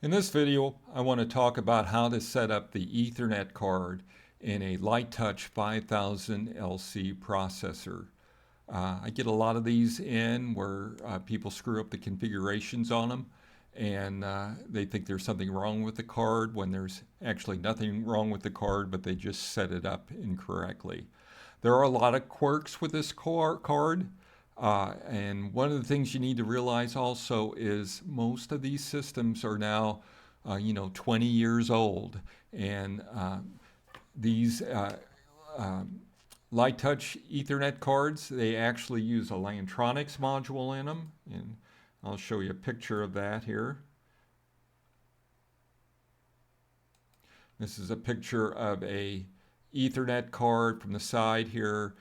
In this video, I want to talk about how to set up the Ethernet card in a LiteTouch 5000 LC processor. I get a lot of these in where people screw up the configurations on them and they think there's something wrong with the card when there's actually nothing wrong with the card, but they just set it up incorrectly. There are a lot of quirks with this card. And one of the things you need to realize also is most of these systems are now, 20 years old. And these LiteTouch Ethernet cards, they actually use a Lantronix module in them. And I'll show you a picture of that here. This is a picture of a Ethernet card from the side here.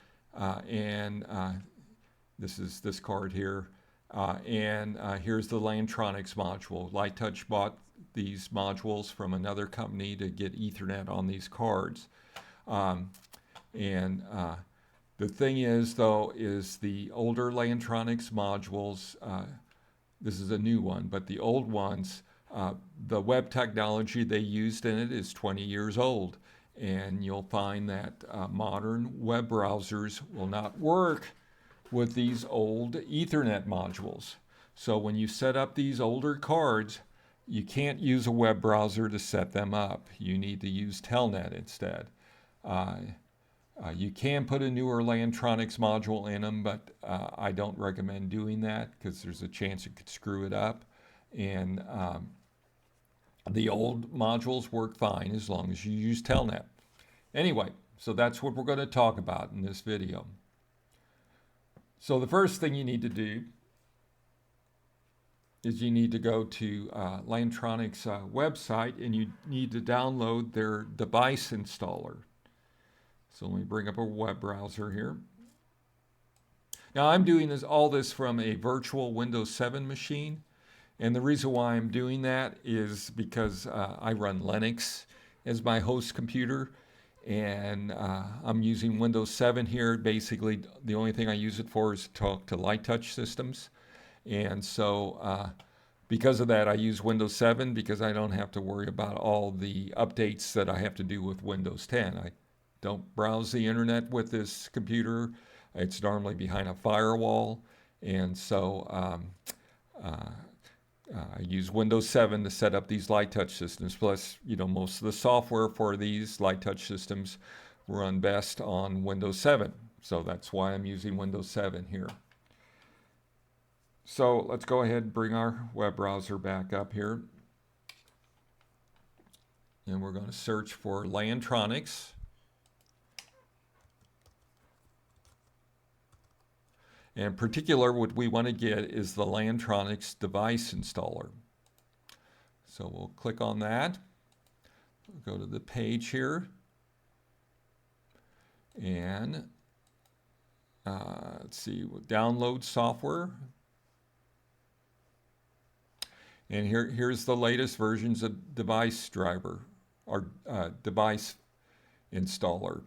This is this card here. Here's the Lantronix module. LiteTouch bought these modules from another company to get Ethernet on these cards. The thing is, though, is the older Lantronix modules, this is a new one, but the old ones, the web technology they used in it is 20 years old. And you'll find that modern web browsers will not work with these old Ethernet modules. So when you set up these older cards, you can't use a web browser to set them up. You need to use Telnet instead. You can put a newer Lantronix module in them, but I don't recommend doing that because there's a chance it could screw it up. And the old modules work fine as long as you use Telnet. Anyway, so that's what we're going to talk about in this video. So the first thing you need to do is you need to go to Lantronix website and you need to download their device installer. So let me bring up a web browser here. Now I'm doing all this from a virtual Windows 7 machine. And the reason why I'm doing that is because I run Linux as my host computer. And I'm using Windows 7 here. Basically, the only thing I use it for is to talk to LiteTouch systems. And so because of that, I use Windows 7 because I don't have to worry about all the updates that I have to do with Windows 10. I don't browse the internet with this computer. It's normally behind a firewall. And so I use Windows 7 to set up these LiteTouch systems. Plus, most of the software for these LiteTouch systems run best on Windows 7. So that's why I'm using Windows 7 here. So let's go ahead and bring our web browser back up here. And we're going to search for Lantronix. And in particular, what we want to get is the Lantronix device installer. So we'll click on that. We'll go to the page here. And let's see, we'll download software. And here's the latest versions of device driver or device installer.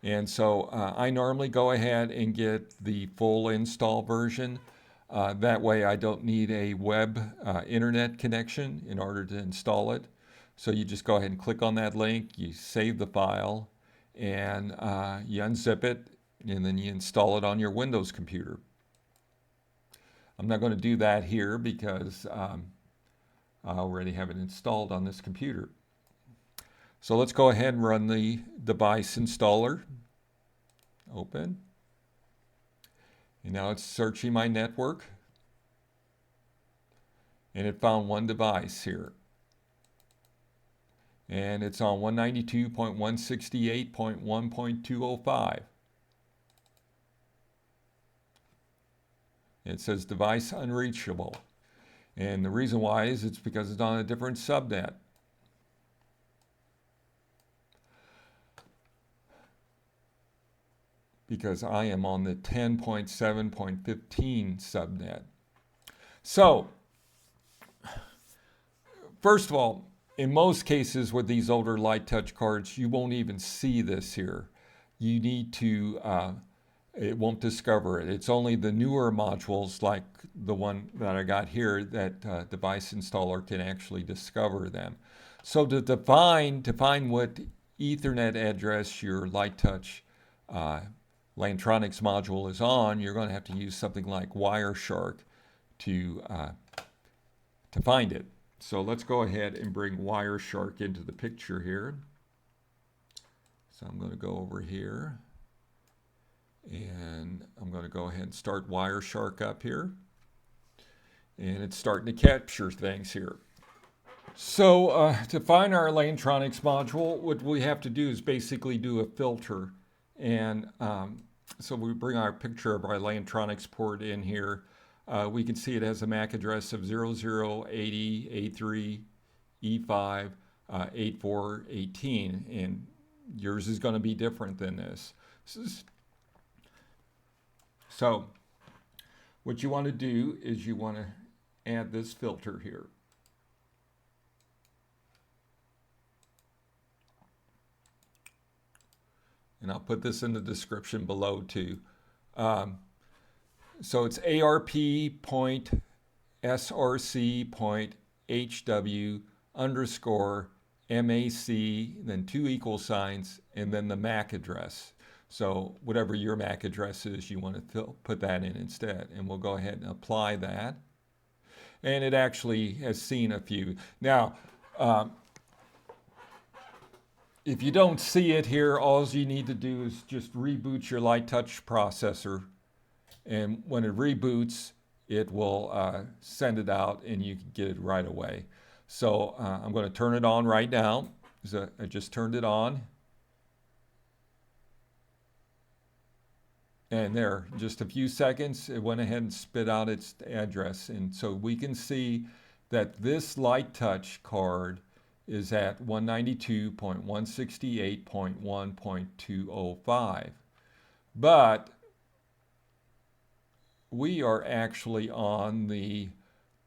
And so I normally go ahead and get the full install version. That way I don't need a web internet connection in order to install it. So you just go ahead and click on that link, you save the file, and you unzip it, and then you install it on your Windows computer. I'm not going to do that here because I already have it installed on this computer. So let's go ahead and run the device installer. Open. And now it's searching my network. And it found one device here. And it's on 192.168.1.205. It says device unreachable. And the reason why is it's because it's on a different subnet. Because I am on the 10.7.15 subnet. So, first of all, in most cases with these older LiteTouch cards, you won't even see this here. You need to it won't discover it. It's only the newer modules like the one that I got here that device installer can actually discover them. So to define what Ethernet address your LiteTouch Lantronix module is on, you're going to have to use something like Wireshark to find it. So let's go ahead and bring Wireshark into the picture here. So I'm going to go over here and I'm going to go ahead and start Wireshark up here. And it's starting to capture things here. So to find our Lantronix module, what we have to do is basically do a filter. And so we bring our picture of our Lantronix port in here. We can see it has a MAC address of 0080 A3 E5 8418, and yours is going to be different than this. So what you want to do is you want to add this filter here. And I'll put this in the description below too. So it's ARP.SRC.HW_MAC, then 2 equal signs, and then the MAC address. So whatever your MAC address is, you want to put that in instead. And we'll go ahead and apply that. And it actually has seen a few. Now, if you don't see it here, all you need to do is just reboot your LiteTouch processor. And when it reboots, it will send it out and you can get it right away. So I'm going to turn it on right now. So I just turned it on. And there, just a few seconds, it went ahead and spit out its address. And so we can see that this LiteTouch card is at 192.168.1.205. But we are actually on the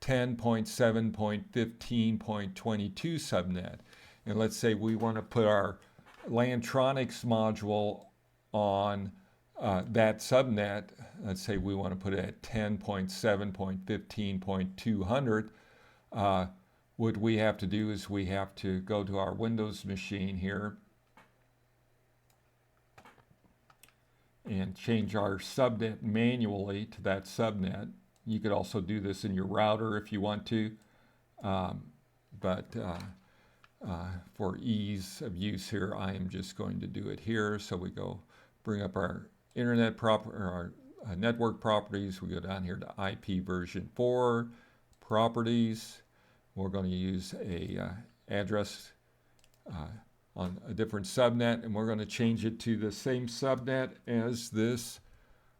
10.7.15.22 subnet. And let's say we want to put our Lantronix module on that subnet. Let's say we want to put it at 10.7.15.200. What we have to do is we have to go to our Windows machine here and change our subnet manually to that subnet. You could also do this in your router if you want to, but for ease of use here, I am just going to do it here. So we go bring up our our network properties. We go down here to IP version 4 properties. We're going to use a address on a different subnet, and we're going to change it to the same subnet as this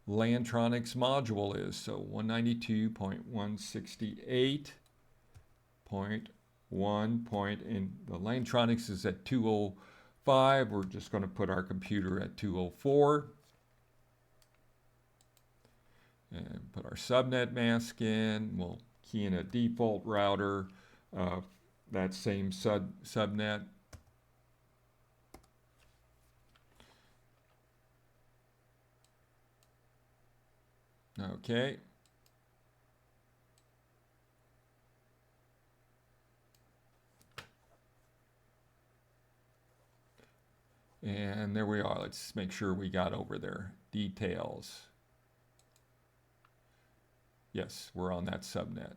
Lantronix module is. So 192.168.1. And the Lantronix is at 205. We're just going to put our computer at 204. And put our subnet mask in. We'll key in a default router of that same subnet. Okay. And there we are. Let's make sure we got over there. Details. Yes, we're on that subnet.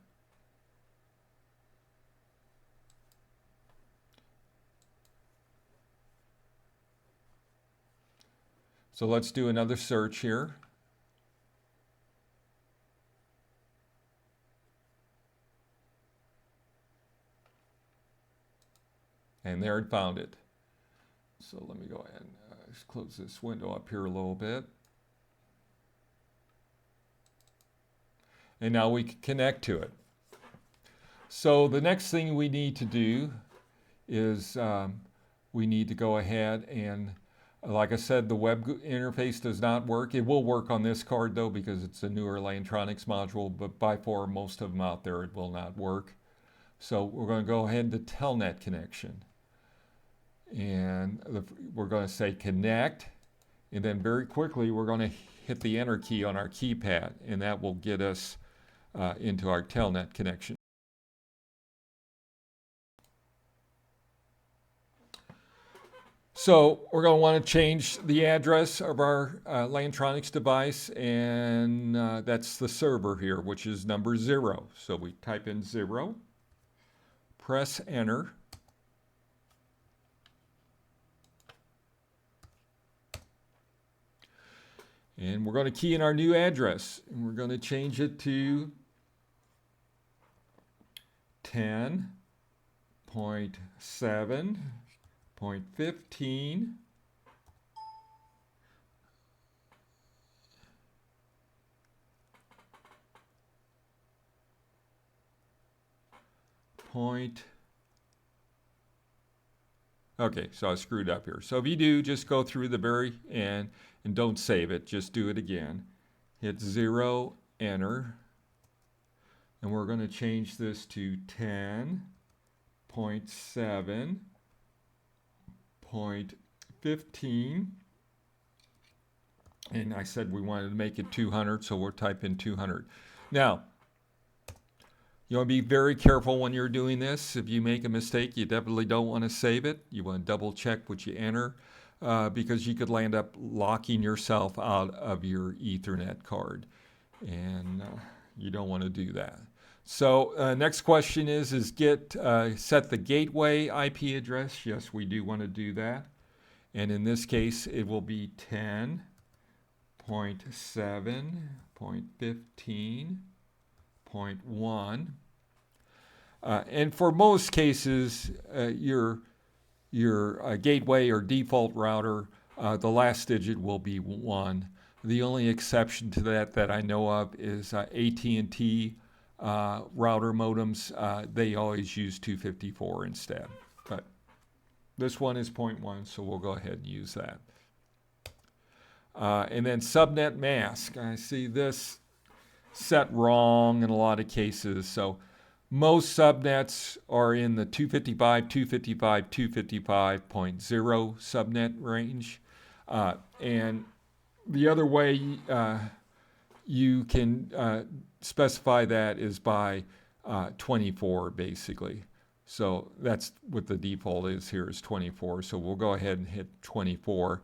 So let's do another search here. And there it found it. So let me go ahead and just close this window up here a little bit. And now we can connect to it. So the next thing we need to do is we need to go ahead and, like I said, the web interface does not work. It will work on this card though, because it's a newer Lantronix module, but by far most of them out there it will not work. So we're going to go ahead to Telnet Connection. And we're going to say connect, and then very quickly we're going to hit the enter key on our keypad, and that will get us into our Telnet connection. So we're going to want to change the address of our Lantronix device, and that's the server here, which is number 0. So we type in 0, press enter. And we're going to key in our new address, and we're going to change it to 10.7.15. Okay, so I screwed up here. So if you do, just go through the very end and don't save it. Just do it again. Hit 0, enter. And we're going to change this to 10.7.15. And I said we wanted to make it 200, so we'll type in 200. Now, you want to be very careful when you're doing this. If you make a mistake, you definitely don't want to save it. You want to double check what you enter because you could land up locking yourself out of your Ethernet card. And you don't want to do that. So next question is set the gateway IP address. Yes, we do want to do that. And in this case, it will be 10.7.15.1. And for most cases, your gateway or default router, the last digit will be 1. The only exception to that I know of is AT&T router modems. They always use 254 instead. But this one is 0.1, so we'll go ahead and use that. And then Subnet Mask. I see this set wrong in a lot of cases. So most subnets are in the 255.255.0 subnet range. And the other way you can specify that is by 24, basically. So that's what the default is here is 24. So we'll go ahead and hit 24.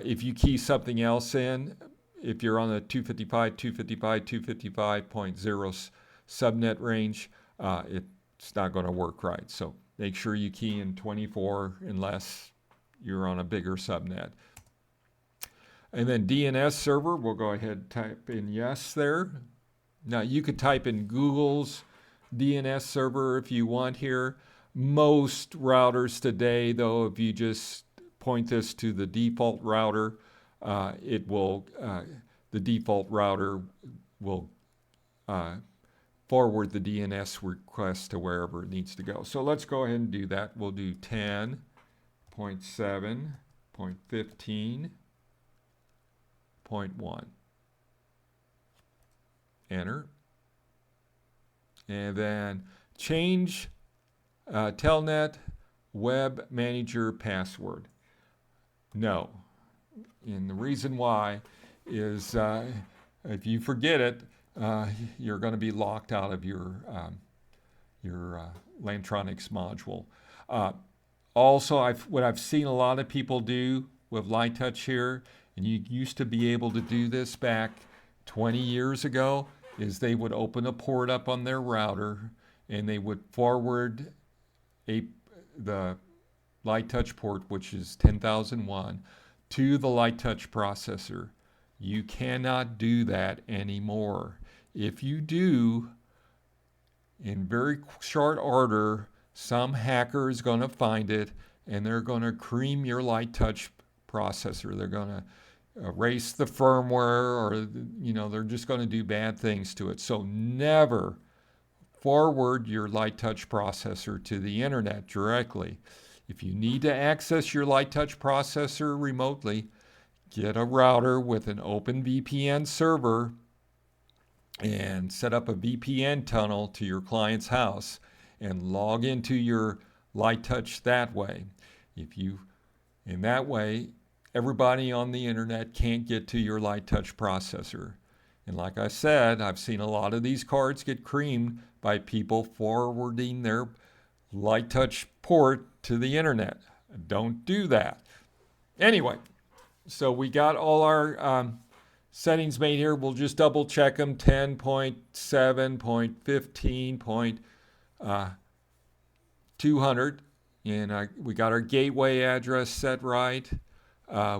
If you key something else in, if you're on the 255.255.0 subnet range, it's not going to work right. So make sure you key in 24 unless you're on a bigger subnet. And then DNS server, we'll go ahead and type in yes there. Now you could type in Google's DNS server if you want here. Most routers today, though, if you just point this to the default router, the default router will forward the DNS request to wherever it needs to go. So let's go ahead and do that. We'll do 10.7.15.1. Enter. And then change Telnet Web Manager password. No. And the reason why is if you forget it, you're going to be locked out of your Lantronix module. Also, what I've seen a lot of people do with LiteTouch here, and you used to be able to do this back 20 years ago, is they would open a port up on their router and they would forward the LiteTouch port, which is 10,001, to the LiteTouch processor. You cannot do that anymore. If you do, in very short order, some hacker is going to find it and they're going to cream your LiteTouch processor. They're going to erase the firmware, or they're just going to do bad things to it. So never forward your LiteTouch processor to the internet directly. If you need to access your LiteTouch processor remotely, get a router with an open VPN server and set up a VPN tunnel to your client's house and log into your LiteTouch that way. In that way, everybody on the internet can't get to your LiteTouch processor. And like I said, I've seen a lot of these cards get creamed by people forwarding their LiteTouch port to the internet. Don't do that. Anyway, so we got all our settings made here. We'll just double check them. 10.7.15.200. And we got our gateway address set right.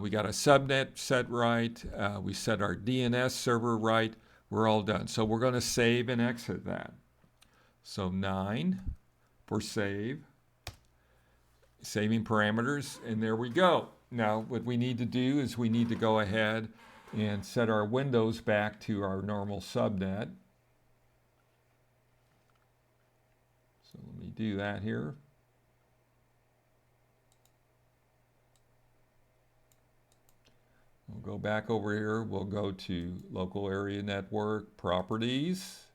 We got a subnet set right. We set our DNS server right. We're all done. So we're going to save and exit that. So 9 for save. Saving parameters, and there we go. Now what we need to do is we need to go ahead and set our windows back to our normal subnet. So let me do that here. We'll go back over here. We'll go to local area network properties,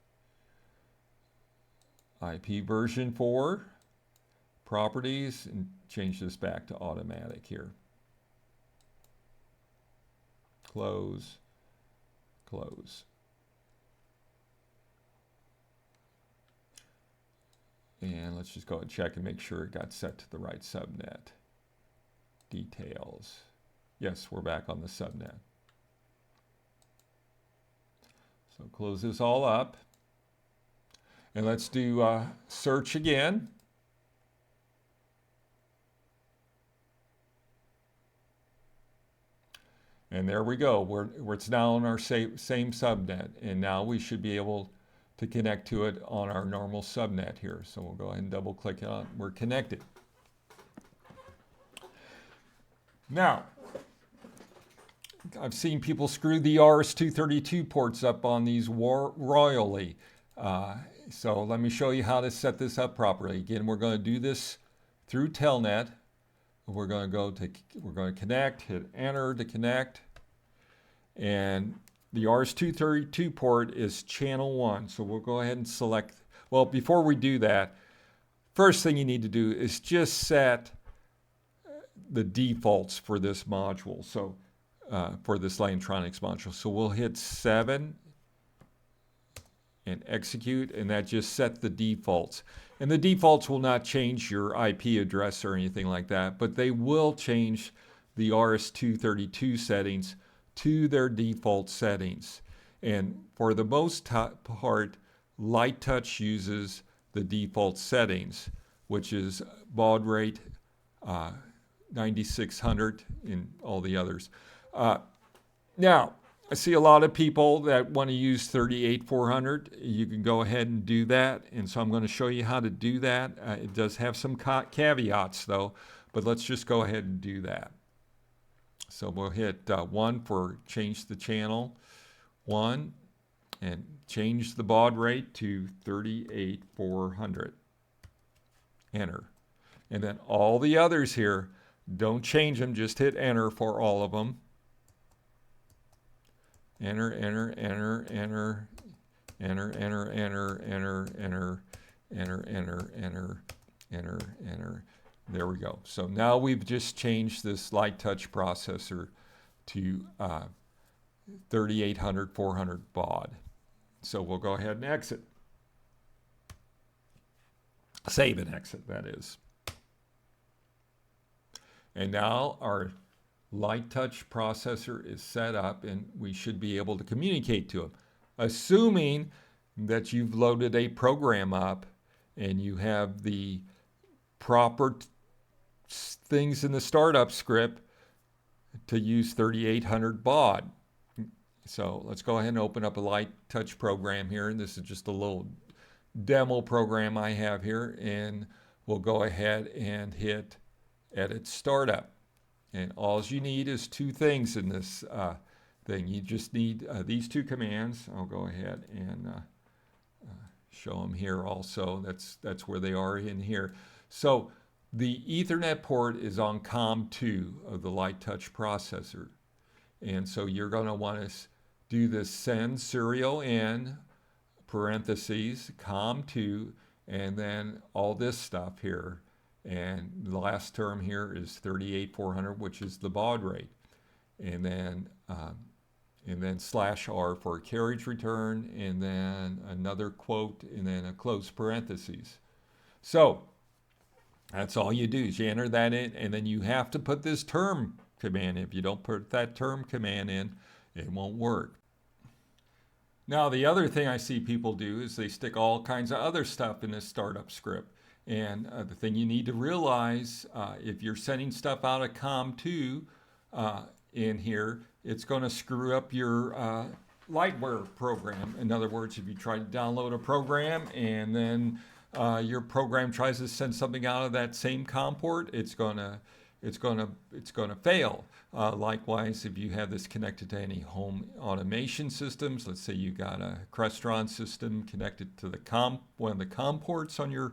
IP version 4, properties, and change this back to automatic here. Close, close. And let's just go and check and make sure it got set to the right subnet. Details. Yes, we're back on the subnet. So close this all up. And let's do search again. And there we go. It's now on our same subnet. And now we should be able to connect to it on our normal subnet here. So we'll go ahead and double click on it. We're connected. Now, I've seen people screw the RS-232 ports up on these royally. So let me show you how to set this up properly. Again, we're going to do this through Telnet. We're going to connect, hit enter to connect. And the RS-232 port is channel 1. So we'll go ahead and select. Well, before we do that, first thing you need to do is just set the defaults for this module. So for this Lantronix module. So we'll hit 7 and execute, and that just set the defaults. And the defaults will not change your IP address or anything like that, but they will change the RS-232 settings to their default settings. And for the most part, LiteTouch uses the default settings, which is baud rate 9600 and all the others. Now, I see a lot of people that want to use 38400. You can go ahead and do that. And so I'm going to show you how to do that. It does have some caveats though, but let's just go ahead and do that. So we'll hit 1 for change the channel 1 and change the baud rate to 38400. Enter. And then all the others here, don't change them, just hit enter for all of them. Enter, enter, enter, enter, enter, enter, enter, enter, enter, enter, enter, enter, enter, enter. There we go. So now we've just changed this LiteTouch processor to 3800, 400 baud. So we'll go ahead and exit. Save and exit, that is. And now our LiteTouch processor is set up and we should be able to communicate to them. Assuming that you've loaded a program up and you have the proper things in the startup script to use 3800 baud. So let's go ahead and open up a LiteTouch program here. And this is just a little demo program I have here. And we'll go ahead and hit edit startup. And all you need is 2 things in this thing. You just need these 2 commands. I'll go ahead and show them here also. That's where they are in here. So the Ethernet port is on COM2 of the LiteTouch processor. And so you're going to want to do this SendSerialIn parentheses COM2 and then all this stuff here. And the last term here is 38400, which is the baud rate. and then /R for a carriage return, and then another quote, and then a close parentheses. So that's all you do is you enter that in, and then you have to put this term command in. If you don't put that term command in, it won't work. Now, the other thing I see people do is they stick all kinds of other stuff in this startup script. And the thing you need to realize, if you're sending stuff out of COM2 in here, it's going to screw up your lightware program. In other words, if you try to download a program and then your program tries to send something out of that same COM port, it's going to fail. Likewise, if you have this connected to any home automation systems, let's say you got a Crestron system connected to the one of the COM ports on your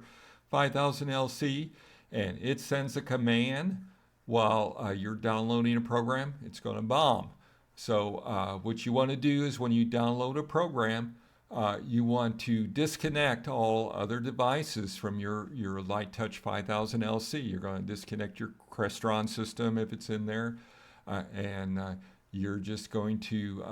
5000 LC, and it sends a command while you're downloading a program, it's going to bomb. So what you want to do is when you download a program, you want to disconnect all other devices from your LiteTouch 5000 LC. You're going to disconnect your Crestron system if it's in there, and you're just going to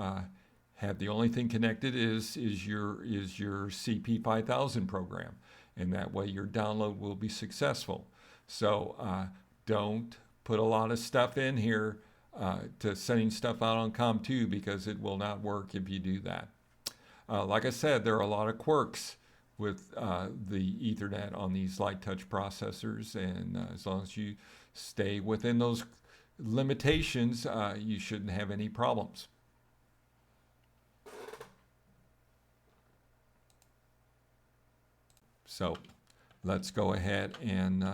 have the only thing connected is your CP 5000 program, and that way your download will be successful. So don't put a lot of stuff in here to sending stuff out on COM2, because it will not work if you do that. Like I said, there are a lot of quirks with the Ethernet on these LiteTouch processors, and as long as you stay within those limitations, you shouldn't have any problems. So let's go ahead and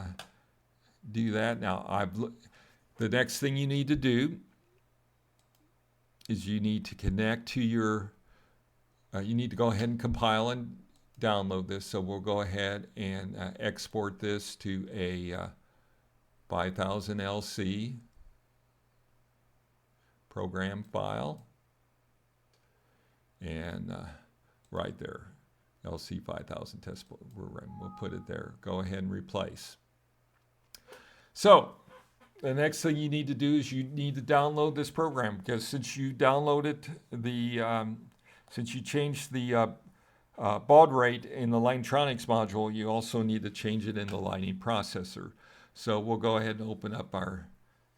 do that. Now, the next thing you need to do is you need to connect to your you need to go ahead and compile and download this. So we'll go ahead and export this to a 5000 LC program file. And right there, LC 5000 test program. We'll put it there. Go ahead and replace. So the next thing you need to do is you need to download this program, because since you downloaded since you changed the baud rate in the Lantronix module, you also need to change it in the Lightning processor. So we'll go ahead and open up our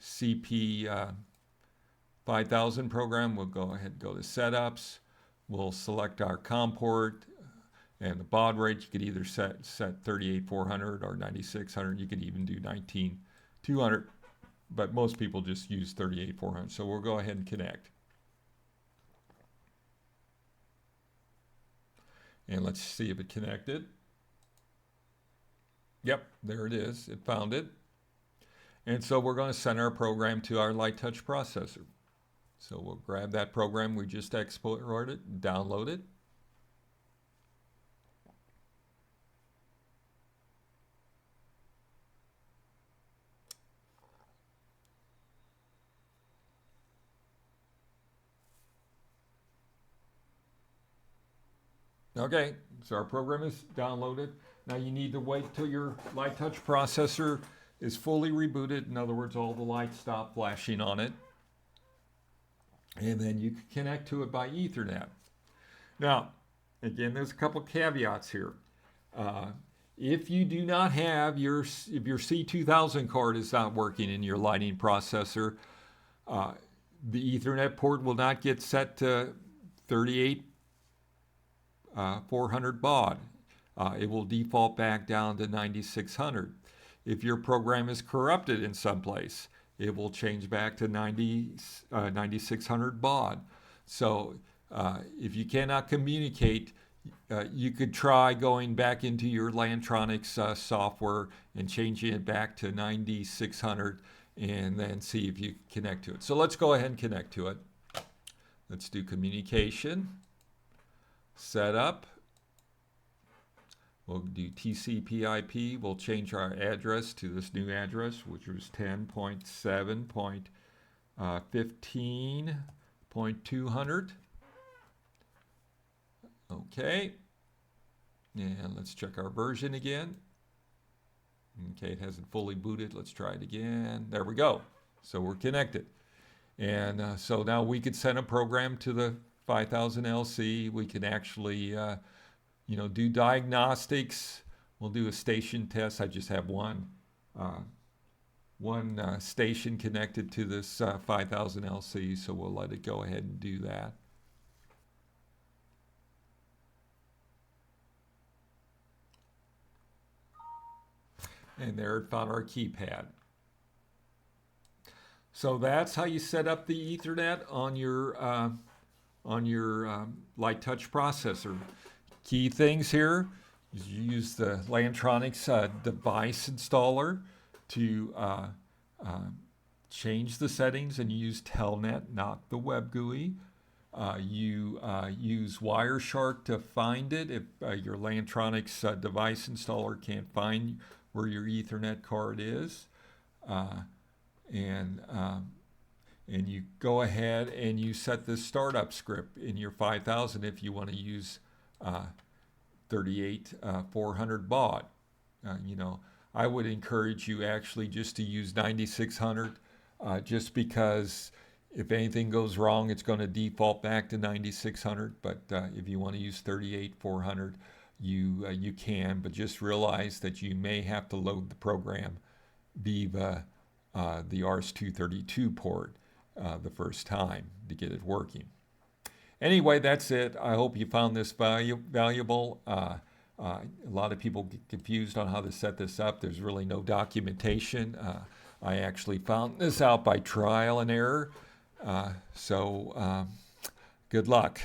CP 5000 program. We'll go ahead and go to Setups. We'll select our COM port and the baud rate. You could either set 38400 or 9600. You could even do 19200, but most people just use 38400. So we'll go ahead and connect. And let's see if it connected. Yep, there it is. It found it. And so we're going to send our program to our LiteTouch processor. So we'll grab that program we just exported, download it. Okay, so our program is downloaded. Now you need to wait till your LiteTouch processor is fully rebooted. In other words, all the lights stop flashing on it. And then you can connect to it by Ethernet. Now, again, there's a couple caveats here. If you do not have if your C2000 card is not working in your Lightning processor, the Ethernet port will not get set to 400 baud. It will default back down to 9600. If your program is corrupted in some place, it will change back to 9600 baud. So if you cannot communicate, you could try going back into your Lantronix software and changing it back to 9600 and then see if you can connect to it. So let's go ahead and connect to it. Let's do communication. Setup. We'll do TCP/IP. We'll change our address to this new address, which was 10.7.15.200. Okay. And let's check our version again. Okay, it hasn't fully booted. Let's try it again. There we go. So we're connected. And so now we could send a program to the 5000 LC. We can actually, do diagnostics. We'll do a station test. I just have one station connected to this 5000 LC, so we'll let it go ahead and do that. And there it found our keypad. So that's how you set up the Ethernet on your LiteTouch processor. Key things here is you use the Lantronix device installer to change the settings, and you use Telnet, not the web GUI. You use Wireshark to find it if your Lantronix device installer can't find where your Ethernet card is. And you go ahead and you set this startup script in your 5000 if you want to use 38400 baud. I would encourage you actually just to use 9600, just because if anything goes wrong, it's going to default back to 9600. But if you want to use 38400, you can. But just realize that you may have to load the program via the RS-232 port the first time to get it working. Anyway, that's it. I hope you found this valuable. A lot of people get confused on how to set this up. There's really no documentation. I actually found this out by trial and error. So good luck.